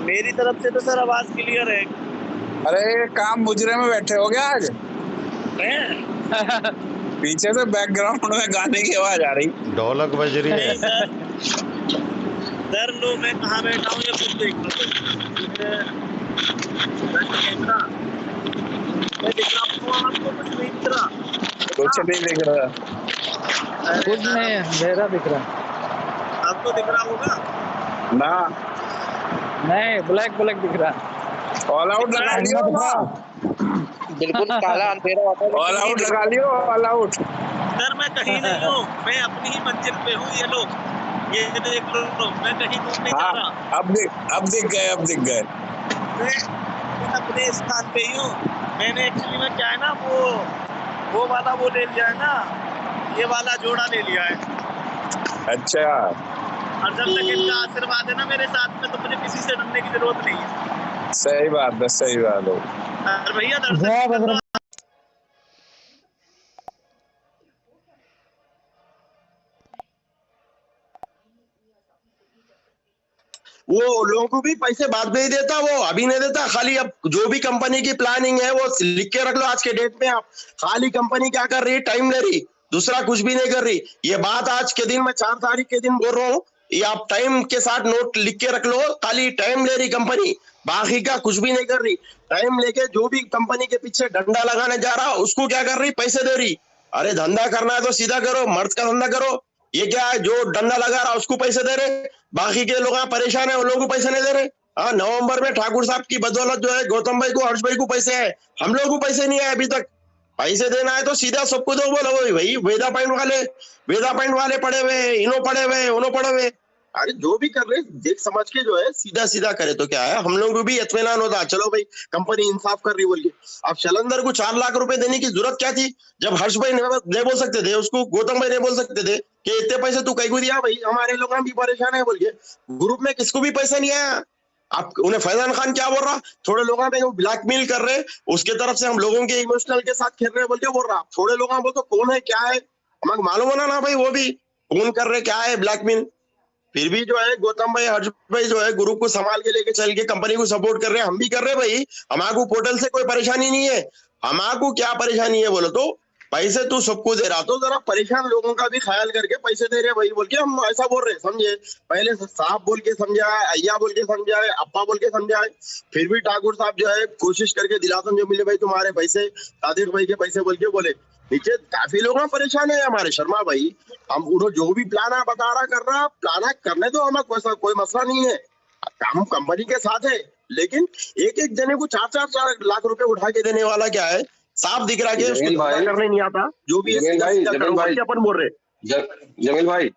मेरी तरफ से तो सर आवाज क्लियर है। अरे काम मुजरे में बैठे हो गया आज? पीछे से बैकग्राउंड में गाने की आवाज आ रही, ढोलक बज रही है। सर लो मैं कहाँ बैठा हूँ ये खुद देख लो। कैमरा मैं दिख रहा हूँ आपको, कुछ नहीं दिख रहा? कुछ नहीं दिख रहा, कुछ नहीं, अंधेरा दिख रहा। आपको दिख रहा होगा ना नहीं, ब्लैक ब्लैक दिख रहा। ऑल आउट लगा लियो ना, बिल्कुल काला अंधेरा होता है। ऑल आउट लगा लियो, ऑल आउट। सर मैं कहीं नहीं हूँ, मैं अपनी ही मंजिल पे हूँ। ये लो, ये देख लो, मैं कहीं दूर नहीं जा रहा। अब दिख गए, अब दिख गए। मैं अपने स्थान पे ही हूँ। मैंने एक्चुअली में क्या है ना, वो वाला वो ले लिया है ना, ये वाला जोड़ा ले लिया है। अच्छा, और जब तक इनका आशीर्वाद है ना मेरे साथ में, तो मुझे किसी से डरने की जरूरत नहीं है। सही बात है, सही बात है। और भैया दर्शन वो लोगों को भी पैसे बाद में ही देता, वो अभी नहीं देता। खाली अब जो भी कंपनी की प्लानिंग है वो लिख के रख लो आज के डेट में। आप खाली कंपनी क्या कर रही है, टाइम ले रही, दूसरा कुछ भी नहीं कर रही। ये बात आज के दिन मैं 4 तारीख के दिन बोल रहा हूँ, ये आप टाइम के साथ नोट लिख के रख लो। खाली टाइम ले रही कंपनी, बाकी का कुछ भी नहीं कर रही। टाइम लेके जो भी कंपनी के पीछे डंडा लगाने जा रहा उसको क्या कर रही, पैसे दे रही। अरे धंधा करना है तो सीधा करो, मर्द का धंधा करो। ये क्या है, जो डंडा लगा रहा उसको पैसे दे रहे, बाकी के लोग परेशान है, उन लोगों को पैसे नहीं दे रहे। हाँ, नवंबर में ठाकुर साहब की बदौलत जो है गौतम भाई को, हर्ष भाई को पैसे है, हम लोगों को पैसे नहीं आए अभी तक। पैसे देना है तो सीधा सबको दो। बोलो भाई वेदा पॉइंट वाले पड़े हुए, इनो पड़े हुए, उनो पड़े हुए। अरे जो भी कर रहे देख समझ के जो है सीधा सीधा करे तो क्या है, हम लोग को भी इत्मीनान होता। चलो भाई कंपनी इंसाफ कर रही बोल के। अब शलंदर को 4 लाख रुपए देने की जरूरत क्या थी, जब हर्ष भाई नहीं बोल सकते थे उसको, गौतम भाई नहीं बोल सकते थे कि इतने पैसे तू कहीं को दिया भाई, हमारे लोग भी परेशान है बोल के। ग्रुप में किसको भी पैसा नहीं आया। आप उन्हें फैजान खान क्या बोल रहा, थोड़े लोगों में ब्लैकमेल कर रहे, उसके तरफ से हम लोगों के इमोशनल के साथ खेल रहे बोल के बोल रहा। थोड़े लोग बोल तो कौन है क्या है हमें मालूम होना ना भाई, वो भी कौन कर रहे क्या है ब्लैकमेल। फिर भी जो है गौतम भाई, हर्ष भाई जो है ग्रुप को संभाल के लेके चल के कंपनी को सपोर्ट कर रहे हैं। हम भी कर रहे हैं भाई, हमारे पोर्टल से कोई परेशानी नहीं है। हमारे क्या परेशानी है बोलो तो, पैसे तू सबको दे रहा तो जरा परेशान लोगों का भी ख्याल करके पैसे दे रहे भाई बोल के हम ऐसा बोल रहे, समझे। पहले साहब बोल के समझाए, अय्या बोल के समझाए, अप्पा बोल के समझाए, फिर भी ठाकुर साहब जो है कोशिश करके दिलासन जो मिले भाई तुम्हारे पैसे, सादिक भाई के पैसे बोल के बोले। नीचे काफी लोग परेशान है हमारे शर्मा भाई। हम उन्होंने जो भी प्लान बता रहा कर रहा, प्लान करने दो, हमें कोई मसला नहीं है, हम कंपनी के साथ है। लेकिन एक एक जने को 4 लाख रुपए उठा के देने वाला क्या है, साफ दिख रहा है उसको करने नहीं आता। जो भी अपन बोल रहे। जमील भाई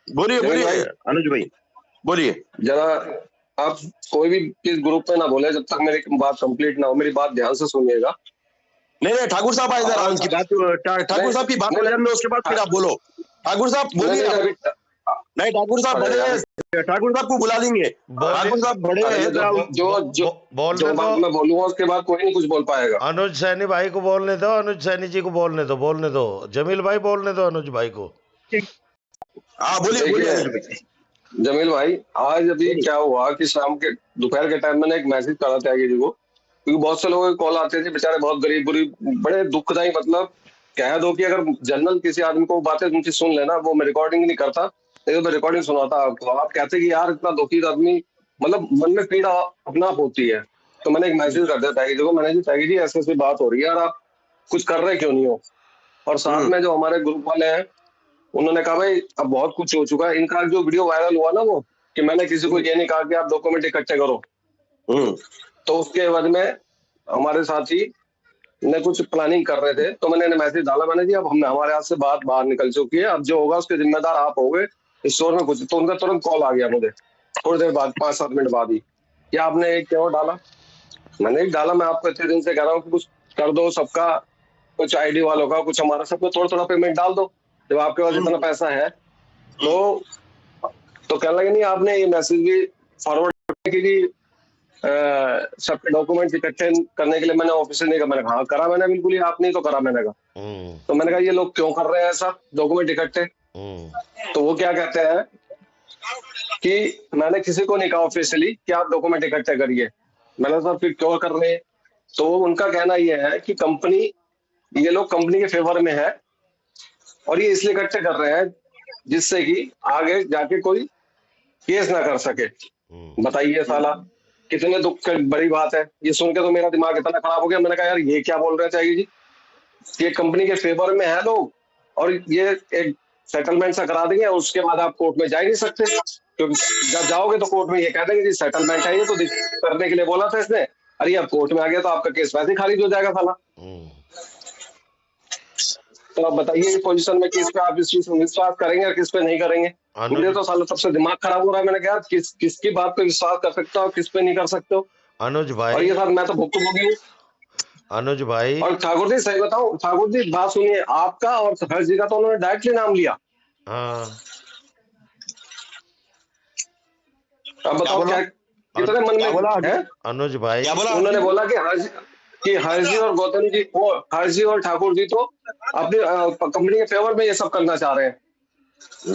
बोलिए अनुज भाई बोलिए। जरा आप कोई भी किस ग्रुप में ना बोले जब तक मेरी बात कंप्लीट ना हो। मेरी बात ध्यान से सुनिएगा। नहीं ठाकुर साहब आए जरा, उनकी बात, ठाकुर साहब की बात में उसके बाद फिर आप बोलो। ठाकुर साहब बोलिए। नहीं ठाकुर साहब बड़े हैं, ठाकुर साहब को बुला लेंगे। ठाकुर साहब बड़े हैं, जो बात मैं बोलूंगा उसके बाद कोई नहीं कुछ बोल पाएगा। अनुज सैनी भाई को बोलने दो, अनुज सैनी जी को बोलने दो। जमील भाई बोलने दो अनुज भाई को। हाँ बोलिए। जमील भाई आज अभी क्या हुआ कि शाम के दोपहर के टाइम मैंने एक मैसेज करा त्यागी जी को, क्योंकि बहुत से लोगों के कॉल आते थे, बेचारे बहुत गरीब बुरी, बड़े दुखदायी। मतलब कह दो कि अगर जनरल किसी आदमी को बातें उनकी सुन लेना, वो मैं रिकॉर्डिंग नहीं करता, नहीं तो मैं रिकॉर्डिंग सुनाता आपको। आप कहते कि यार इतना दुखी आदमी, मतलब मन में पीड़ा अपना होती है। तो मैंने एक मैसेज कर दिया त्यागी जी को, मैंने जी त्यागी जी ऐसे बात हो रही है यार, आप कुछ कर रहे क्यों नहीं हो। और साथ में जो हमारे ग्रुप वाले हैं उन्होंने कहा भाई अब बहुत कुछ हो चुका है। इनका जो वीडियो वायरल हुआ ना वो, कि मैंने किसी को ये नहीं कहा कि आप डॉक्यूमेंट इकट्ठे करो, तो उसके एवज में हमारे साथी ने कुछ प्लानिंग कर रहे थे। तो मैंने मैसेज डाला, मैंने जी अब हमने हमारे हाथ से बात बाहर निकल चुकी है, अब जो होगा उसके जिम्मेदार आप होगे इस स्टोर में कुछ। तो उनका तुरंत कॉल आ गया मुझे थोड़ी देर बाद, 5-7 मिनट बाद ही, कि आपने एक क्यों डाला। मैंने एक डाला, मैं आपको इतने दिन से कह रहा हूँ कि कुछ कर दो, सबका कुछ आईडी वालों का कुछ हमारा, सबको थोड़ा थोड़ा पेमेंट डाल दो जब आपके पास इतना पैसा है। तो कहने लगे नहीं आपने ये मैसेज भी फॉरवर्ड की सबके डॉक्यूमेंट इकट्ठे करने के लिए मैंने ऑफिस से नहीं कहा। मैंने कहा हाँ करा मैंने, बिल्कुल ही आपने तो करा। मैंने कहा तो मैंने कहा ये लोग क्यों कर रहे हैं ऐसा डॉक्यूमेंट इकट्ठे। तो वो क्या कहते हैं कि मैंने किसी को नहीं कहा ऑफिशियली कि आप डॉक्यूमेंट इकट्ठे करिए। मैंने सर फिर क्यों कर रहे हैं? तो उनका कहना ये है कि कंपनी, ये लोग कंपनी के फेवर में है और ये इसलिए इकट्ठे कर रहे हैं जिससे कि आगे जाके कोई केस ना कर सके। बताइए साला, कितने दुख की बड़ी बात है। ये सुन के तो मेरा दिमाग इतना खराब हो गया। मैंने कहा यार ये क्या बोल रहे हैं त्यागी जी, ये कंपनी के फेवर में है लोग और ये एक सेटलमेंट सा करा देंगे और उसके बाद आप कोर्ट में जा ही नहीं सकते, क्योंकि जब जाओगे तो कोर्ट में ये कह देंगे जी सेटलमेंट है, ये तो करने के लिए बोला था इसने, अरे अब कोर्ट में आ गया तो आपका केस वैसे ही खारिज हो जाएगा साला। तो आप बताइए इस पोजीशन में किस पे आप इस चीज में विश्वास करेंगे और किस पे नहीं करेंगे? मुझे तो साला सबसे दिमाग खराब हो रहा है। मैंने कहा किसकी बात पे विश्वास कर सकते हो, किस पे नहीं कर सकते हो। अनुज भाई, और ये साथ मैं तो भुक्तभोगी हूँ। अनुज भाई, और ठाकुर जी सही बताऊं, ठाकुर जी बात सुनिए, आपका और हर जी का तो उन्होंने डायरेक्टली नाम लिया। हाँ अब बताओ क्या कितने मन में है? अनुज भाई, क्या बोला? उन्होंने बोला कि हरजी और गौतम जी, हरजी और ठाकुर जी तो अपनी कंपनी के फेवर में ये सब करना चाह रहे हैं,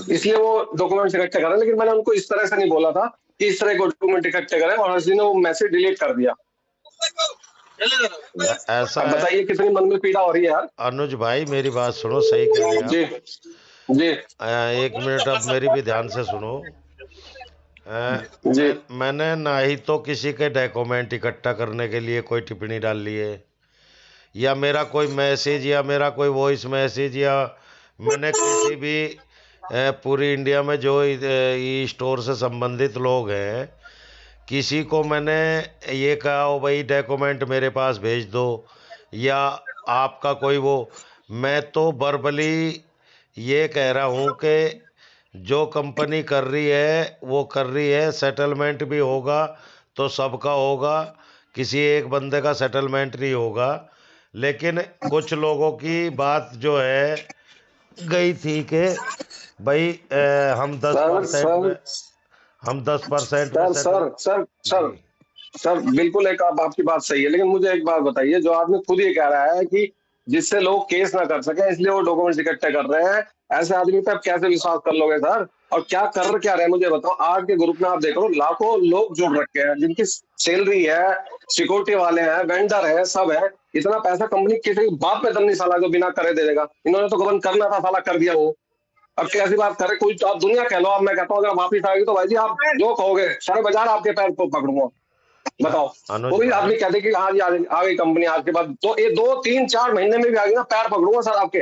इसलिए वो डॉक्यूमेंट इकट्ठे कर रहे हैं। लेकिन मैंने उनको इस तरह से नहीं बोला था कि इस तरह के डॉक्यूमेंट इकट्ठे करें, और हरजी ने वो मैसेज डिलीट कर दिया। ऐसा है। बताइए कितनी मन में पीड़ा हो रही है यार। अनुज भाई मेरी बात सुनो, सही कह रहे हैं जी जी एक मिनट, अब मेरी भी ध्यान से सुनो। जी मैंने ना ही तो किसी के डॉक्यूमेंट इकट्ठा करने के लिए कोई टिप्पणी डाल ली है, या मेरा कोई मैसेज या मेरा कोई वॉइस मैसेज, या मैंने किसी भी पूरी इंडिया में जो ई स्टोर से संबंधित लोग हैं किसी को मैंने ये कहा हो भाई डॉक्यूमेंट मेरे पास भेज दो, या आपका कोई वो, मैं तो वर्बली ये कह रहा हूँ कि जो कंपनी कर रही है वो कर रही है, सेटलमेंट भी होगा तो सबका होगा, किसी एक बंदे का सेटलमेंट नहीं होगा। लेकिन कुछ लोगों की बात जो है गई थी कि भाई हम 10% हम 10% सर बिल्कुल एक आपकी बात सही है, लेकिन मुझे एक बात बताइए, जो आदमी खुद ये कह रहा है कि जिससे लोग केस ना कर सके इसलिए वो डॉक्यूमेंट्स इकट्ठे कर रहे हैं, ऐसे आदमी पे आप कैसे विश्वास कर लोगे सर? और क्या कर क्या रहे हैं मुझे बताओ। आज के ग्रुप में आप देखो लाखों लोग जुड़ रखे हैं जिनकी सैलरी है, सिक्योरिटी वाले हैं, वेंडर है, सब है। इतना पैसा कंपनी किसी बाप पे दम नहीं साला जो बिना करे दे देगा। इन्होंने तो गबन करना था साला, कर दिया वो। अब कैसी बात करे कोई, तो आप दुनिया कह लो। अब मैं कहता हूँ अगर वापिस आएगी तो भाई जी आप जो कहोगे सारे बाजार आपके पैर को पकड़ूंगा। बताओ कोई आदमी कहते कि हाँ जी आ गई कंपनी आज के बाद, तो ये 2-3-4 महीने में भी आ गई ना, पैर पकड़ूंगा सर आपके।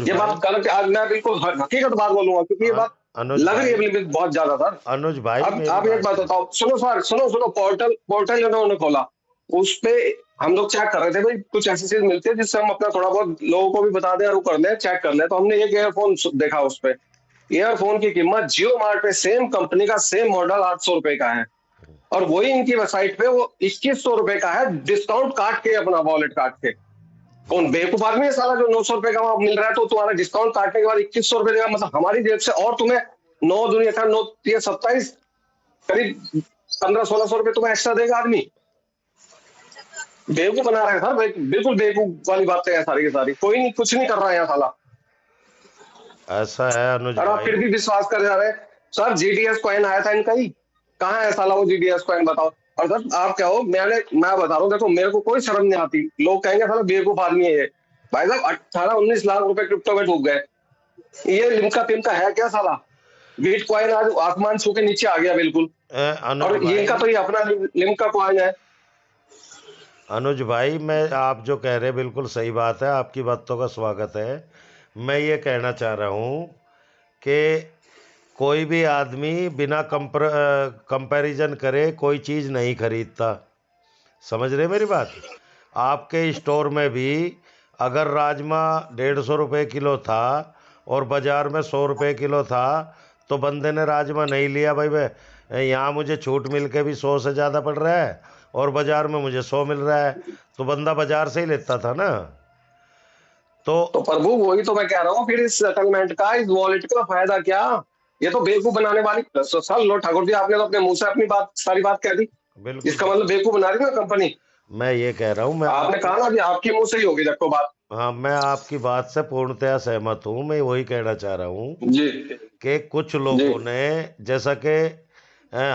ये बात कर आज मैं बिल्कुल हकीकत बात बोलूंगा, क्योंकि ये बात लग रही है बहुत ज्यादा सर। अनुज भाई अब आप एक बात बताओ, सुनो सर, सुनो पोर्टल उन्होंने खोला, उस पे हम लोग चेक कर रहे थे भाई कुछ ऐसी चीज मिलती है जिससे हम अपना थोड़ा बहुत लोगों को भी बता दें और वो कर ले, चेक कर ले। तो हमने एक ईयरफोन देखा, उस पे ईयरफोन की कीमत जियो मार्ट पे सेम कंपनी का सेम मॉडल 800 रुपए का है, और वही इनकी वेबसाइट पे वो 2100 रुपए का है, डिस्काउंट काट के, अपना वॉलेट काट के। कौन बेवकूफ आदमी है साला जो 900 रुपए का वहां मिल रहा है तो तुम्हारा डिस्काउंट काटने के बाद 2100 रुपए देगा, मतलब हमारी जेब से, और तुम्हें 9 दुनिया का 9 27 करीब 1500-1600 रुपए तुम्हें एक्स्ट्रा देगा आदमी। बेवकूफ बना रहा है सर, बिल्कुल बेवकूफ वाली बातें हैं सारी की सारी। कोई नहीं, कुछ नहीं कर रहा है यहाँ साला, ऐसा है अनुज और आप फिर भी विश्वास कर जा रहे हैं। सर जीडीएस कॉइन आया था इनका ही, कहाँ है साला वो जीडीएस कॉइन? बताओ। और सर आप क्या हो, मैं बता रहा हूँ, देखो मेरे को कोई शर्म नहीं आती, लोग कहेंगे साला बेवकूफ आदमी है ये। भाई साहब 18-19 लाख रुपए क्रिप्टो में डूब गए, ये लिमका पिमका है क्या साला? बिटकॉइन आज आसमान छू के नीचे आ गया बिल्कुल, और ये इनका तो ये अपना लिमका कॉइन है। अनुज भाई मैं आप जो कह रहे हैं बिल्कुल सही बात है, आपकी बातों का स्वागत है। मैं ये कहना चाह रहा हूँ कि कोई भी आदमी बिना कंपैरिजन करे कोई चीज़ नहीं खरीदता, समझ रहे मेरी बात? आपके स्टोर में भी अगर राजमा 150 रुपये किलो था और बाज़ार में 100 रुपये किलो था तो बंदे ने राजमा नहीं लिया भाई, मैं यहाँ मुझे छूट मिल के भी 100 से ज़्यादा पड़ रहा है और बाज़ार में मुझे 100 मिल रहा है, तो बंदा बाज़ार से ही लेता था ना। तो प्रभु वही तो मैं कह रहा हूँ, फिर इस सेटलमेंट का, इस वॉलेट का फायदा क्या? ये तो बेवकूफ बनाने वाली सर। लो ठाकुर जी, आपने तो अपने मुंह से अपनी बात सारी बात कह दी, इसका मतलब बेवकूफ बना रही ना कंपनी। मैं ये कह रहा हूँ, मैं आपने कहा ना कि आपके मुंह से ही होगी देखो बात। हाँ, मैं आपकी बात से पूर्णतया सहमत हूँ। मैं वही कहना चाह रहा हूँ जी कि कुछ जी। लोगों ने, जैसा कि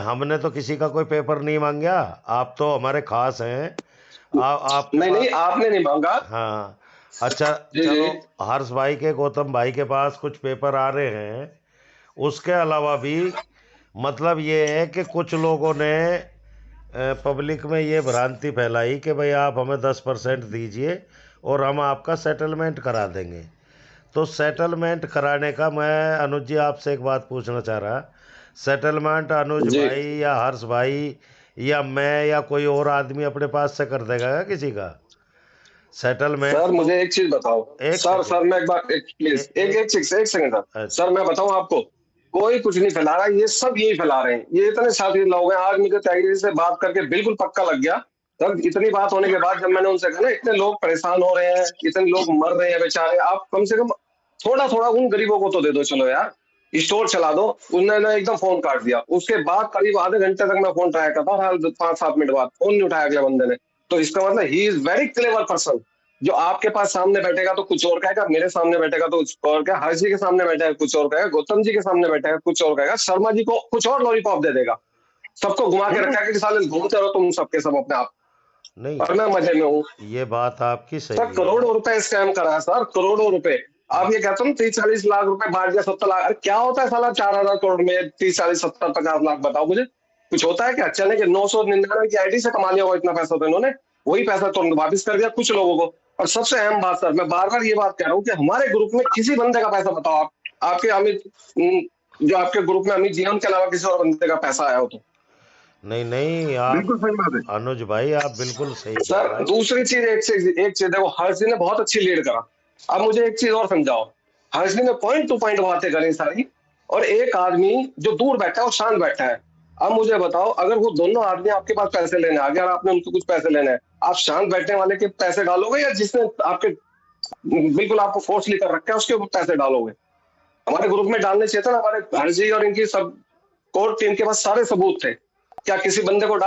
हमने तो किसी का कोई पेपर नहीं मांगा, आप तो हमारे खास हैं। आपके नहीं पास, नहीं, आपने नहीं मांगा। हाँ, अच्छा, जी जी। चलो, हर्ष भाई के, गौतम भाई के पास कुछ पेपर आ रहे हैं। उसके अलावा भी मतलब ये है कि कुछ लोगों ने पब्लिक में ये भ्रांति फैलाई कि भाई आप हमें 10% दीजिए और हम आपका सेटलमेंट करा देंगे। तो सेटलमेंट कराने का, मैं अनुज जी आपसे एक बात पूछना चाह रहा, सेटलमेंट अनुज जी भाई या हर्ष भाई या मैं या कोई और आदमी अपने पास से कर देगा क्या किसी का सेटलमेंट? सर, तो मुझे एक चीज बताओ। एक सर सेकंड, मैं एक बार, एक प्लीज, एक एक, एक सेकंड सर। अच्छा, सर मैं बताऊं आपको, कोई कुछ नहीं फैला रहा, ये सब यही फैला रहे हैं। ये इतने साथी लोग हैं, आज मुझे त्यागी से बात करके बिल्कुल पक्का लग गया। सर इतनी बात होने के बाद जब मैंने उनसे कहा ना, इतने लोग परेशान हो रहे हैं, इतने लोग मर रहे हैं बेचारे, आप कम से कम थोड़ा थोड़ा उन गरीबों को तो दे दो, चलो यार स्टोर चला दो। उन्होंने एकदम फोन काट दिया। उसके बाद करीब आधे घंटे तक मैं फोन ट्राई करता था, 5-7 मिनट बाद फोन नहीं उठाया अगले बंदे ने। तो इसका मतलब he is very clever person. जो आपके पास सामने बैठेगा तो कुछ और कहेगा, मेरे सामने बैठेगा तो कुछ और कहेगा, हर्ष जी के सामने बैठेगा कुछ और कहेगा, गौतम जी के सामने बैठेगा कुछ और कहेगा, शर्मा जी को कुछ और लॉलीपॉप दे देगा। सबको घुमा के रखा है कि साले घूमते रहो तुम सबके सब अपने आप, नहीं, और मैं मजे में हूँ। ये बात आपकी सर सही है। करोड़ों रुपए स्कैम करा है सर, करोड़ों रुपए। आप ये कहते हो 30-40 लाख रुपए बांट दिया, 70 लाख, अरे क्या होता है साला 4,000 करोड़ में 30-40-70-50 लाख? बताओ मुझे, कुछ होता है क्या? चले कि 999 की आईडी से कमा लिया होगा इतना पैसा, तो इन्होंने वही पैसा तुरंत वापिस कर दिया कुछ लोगों को। और सबसे अहम बात सर, मैं बार बार ये बात कह रहा हूँ कि हमारे ग्रुप में किसी बंदे का पैसा बताओ आप, आपके अमित, जो आपके ग्रुप में अमित जीवन के अलावा किसी और बंदे का पैसा आया हो तो? नहीं नहीं, आप बिल्कुल सही बात है अनुज भाई, आप बिल्कुल सही कह सर। रहे हैं। दूसरी चीज, एक चीज देखो, हर्ष जी ने बहुत अच्छी लीड करा। अब मुझे एक चीज और समझाओ, हर्ष जी ने पॉइंट टू पॉइंट बातें करी सारी, और एक आदमी जो दूर बैठा है और शांत बैठा है। अब मुझे बताओ, अगर वो दोनों आदमी आपके पास पैसे लेने आ गए और आपने उनको कुछ पैसे लेने हैं, आप शांत बैठने वाले के पैसे डालोगे या जिसने आपके बिल्कुल आपको फोर्सली कर रखा है उसके पैसे डालोगे? हमारे ग्रुप में डालने चाहिए था ना, हमारे हर्ष जी और इनकी सब कोर टीम के पास सारे सबूत थे। क्या किसी बंदे को डाल